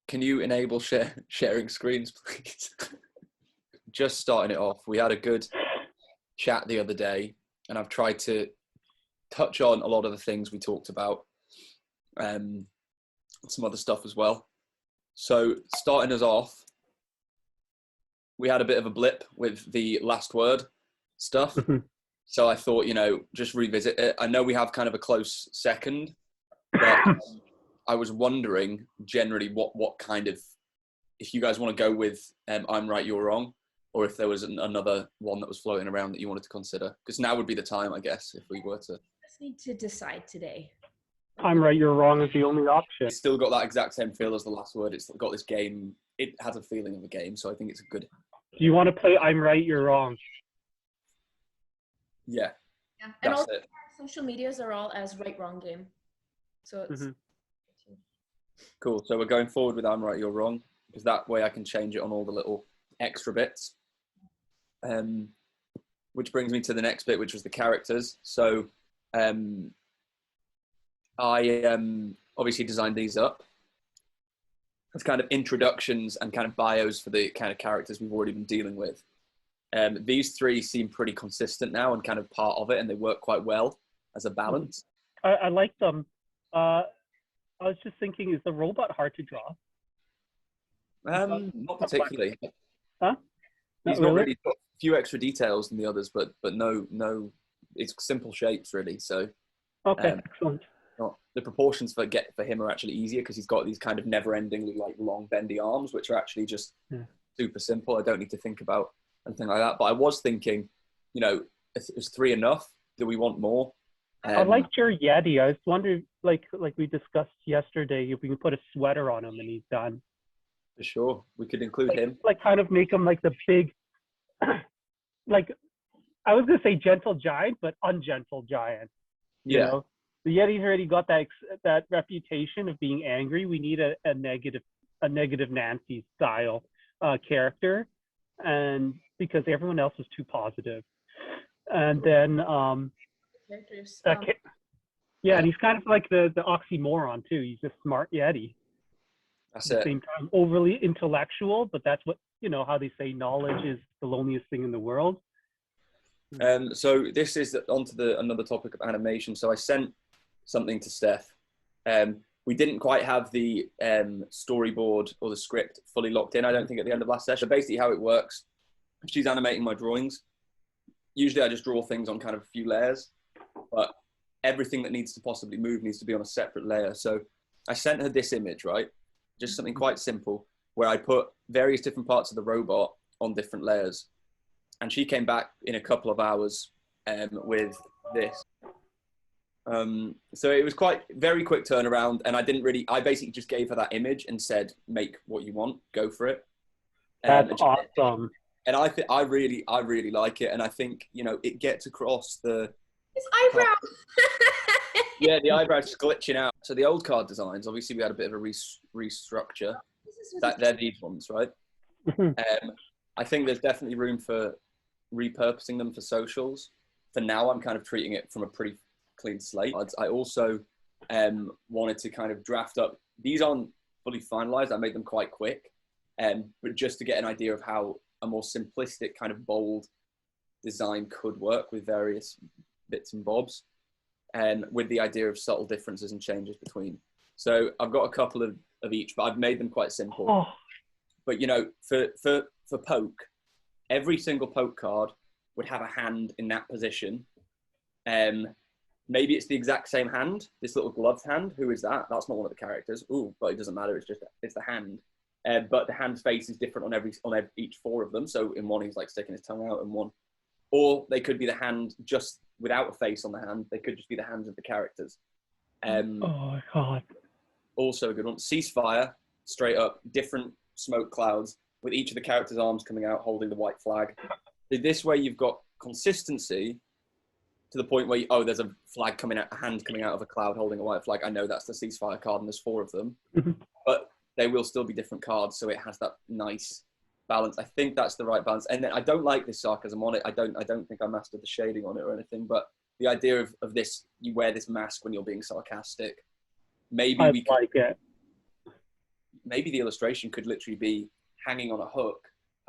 can you enable sharing screens, please? Just starting it off, we had a good chat the other day, and I've tried to touch on a lot of the things we talked about, some other stuff as well. So starting us off, we had a bit of a blip with the last word stuff. So I thought, just revisit it. I know we have kind of a close second, but I was wondering generally what kind of, if you guys want to go with I'm right, you're wrong, or if there was another one that was floating around that you wanted to consider. Because now would be the time, I guess, if we were to. Just need to decide today. I'm right, you're wrong is the only option. It's still got that exact same feel as the last word. It's got this game. It has a feeling of a game, so I think it's a good. Do you want to play I'm right, you're wrong? Yeah. Yeah, and also social medias are all as right, wrong game. So it's cool. So we're going forward with I'm right, you're wrong, because that way I can change it on all the little extra bits. Which brings me to the next bit, which was the characters. So I obviously designed these up as kind of introductions and kind of bios for the kind of characters we've already been dealing with. These three seem pretty consistent now and kind of part of it, and they work quite well as a balance. I like them. I was just thinking, is the robot hard to draw? Not particularly. Huh? He's not really got a few extra details than the others, but no, it's simple shapes really. So okay, excellent. The proportions for him are actually easier because he's got these kind of never-endingly like long bendy arms, which are actually just super simple. I don't need to think about anything like that. But I was thinking, is 3 enough? Do we want more? I liked your Yeti. I was wondering, like we discussed yesterday, if we can put a sweater on him and he's done. For sure, we could include him. Like kind of make him like the big, like I was gonna say gentle giant, but ungentle giant. You know, the Yeti's already got that reputation of being angry. We need a negative Nancy style character, and because everyone else is too positive. And then characters. And he's kind of like the oxymoron too. He's a smart Yeti. That's at the same time, overly intellectual, but that's what, how they say knowledge is the loneliest thing in the world. So this is onto another topic of animation. So I sent something to Steph. We didn't quite have the storyboard or the script fully locked in, I don't think, at the end of last session. Basically how it works, she's animating my drawings. Usually I just draw things on kind of a few layers, but everything that needs to possibly move needs to be on a separate layer. So I sent her this image, right? Just something quite simple, where I put various different parts of the robot on different layers. And she came back in a couple of hours with this. So it was very quick turnaround, and I basically just gave her that image and said, make what you want, go for it. That's awesome. And I really like it. And I think, it gets across his eyebrow. Yeah, the eyebrows glitching out. So the old card designs, obviously we had a bit of a restructure. They're these ones, right? I think there's definitely room for repurposing them for socials. For now, I'm kind of treating it from a pretty clean slate. I also wanted to kind of draft up. These aren't fully finalized. I made them quite quick, but just to get an idea of how a more simplistic kind of bold design could work with various bits and bobs, and with the idea of subtle differences and changes between. So I've got a couple of each, but I've made them quite simple. Oh. But for poke, every single poke card would have a hand in that position. Maybe it's the exact same hand, this little gloved hand. Who is that? That's not one of the characters. Ooh, but it doesn't matter. It's the hand. But the hand face is different on each 4 of them. So in one, he's like sticking his tongue out, and one, or they could be the hand just without a face on the hand. They could just be the hands of the characters. Oh my God. Also a good one. Ceasefire, straight up, different smoke clouds with each of the characters' arms coming out holding the white flag. This way you've got consistency to the point where, there's a flag a hand coming out of a cloud holding a white flag. I know that's the ceasefire card and there's 4 of them, but they will still be different cards. So it has that nice balance. I think that's the right balance. And then I don't like this sarcasm on it. I don't think I mastered the shading on it or anything, but the idea of this, you wear this mask when you're being sarcastic. Maybe we could, like it. maybe the illustration could literally be hanging on a hook,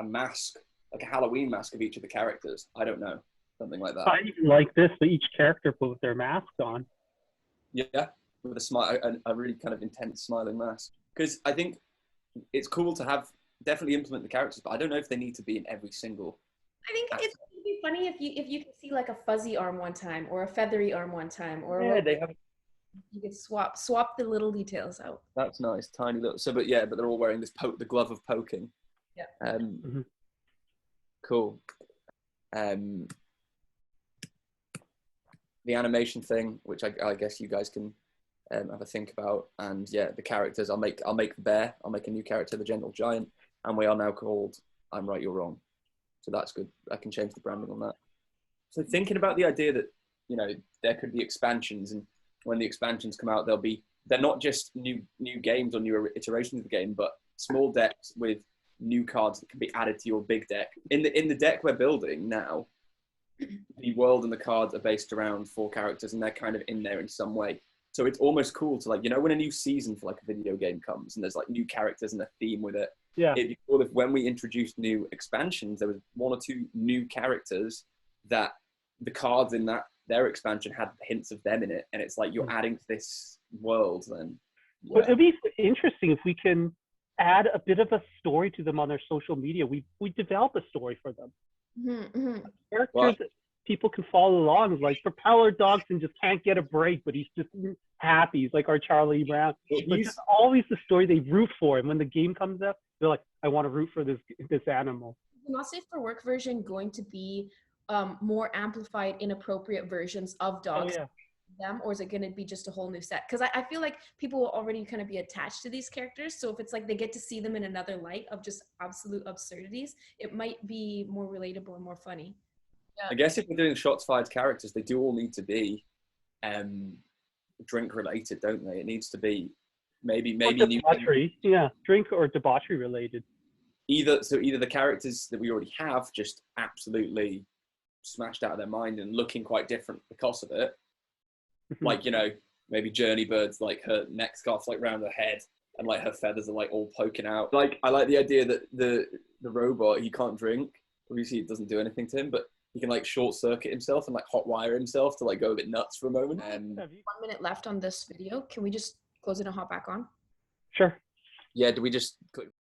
a mask, like a Halloween mask of each of the characters. I don't know, something like that. I even like this, but each character put their masks on. Yeah, with a smile, a really kind of intense smiling mask. Because I think it's cool to have definitely implement the characters, but I don't know if they need to be in every single. I think it's gonna be funny if you can see like a fuzzy arm one time or a feathery arm one time, or Yeah, they have. you could swap the little details out. That's nice, tiny little. So, but yeah, but they're all wearing this the glove of poking. Yeah. Cool. The animation thing, which I guess you guys can have a think about, and yeah, the characters. I'll make the bear. I'll make a new character, the gentle giant, and we are now called I'm Right, You're Wrong. So that's good. I can change the branding on that. So thinking about the idea that, you know, there could be expansions, and when the expansions come out, they're not just new games or new iterations of the game, but small decks with new cards that can be added to your big deck. In the deck we're building now, the world and the cards are based around 4 characters, and they're kind of in there in some way. So it's almost cool to, like, you know, when a new season for like a video game comes and there's like new characters and a theme with it. Yeah. It'd be cool if when we introduced new expansions, there was 1 or 2 new characters that the cards in their expansion had hints of them in it, and it's like you're adding to this world. Then, yeah. But it'd be interesting if we can add a bit of a story to them on their social media. We develop a story for them. Characters that people can follow along, like Propeller Dogson just can't get a break, but he's just happy. He's like our Charlie Brown. But just always the story they root for, and when the game comes up, they're like, I want to root for this animal. Is the Not Safe for Work version going to be more amplified, inappropriate versions of dogs? Oh, yeah. Them, or is it going to be just a whole new set? Because I feel like people will already kind of be attached to these characters, so if it's like they get to see them in another light of just absolute absurdities, it might be more relatable and more funny. Yeah. I guess if we're doing shots fired characters, they do all need to be drink related, don't they? It needs to be maybe debauchery. Yeah, drink or debauchery related. Either the characters that we already have just absolutely smashed out of their mind and looking quite different because of it. Like, you know, maybe Journey Bird's like her neck scarf's like round her head and like her feathers are like all poking out. Like, I like the idea that the robot, he can't drink. Obviously it doesn't do anything to him, but he can like short circuit himself and like hot wire himself to like go a bit nuts for a moment. 1 minute left on this video. Can we just close it and hop back on? Sure. Yeah, do we just click?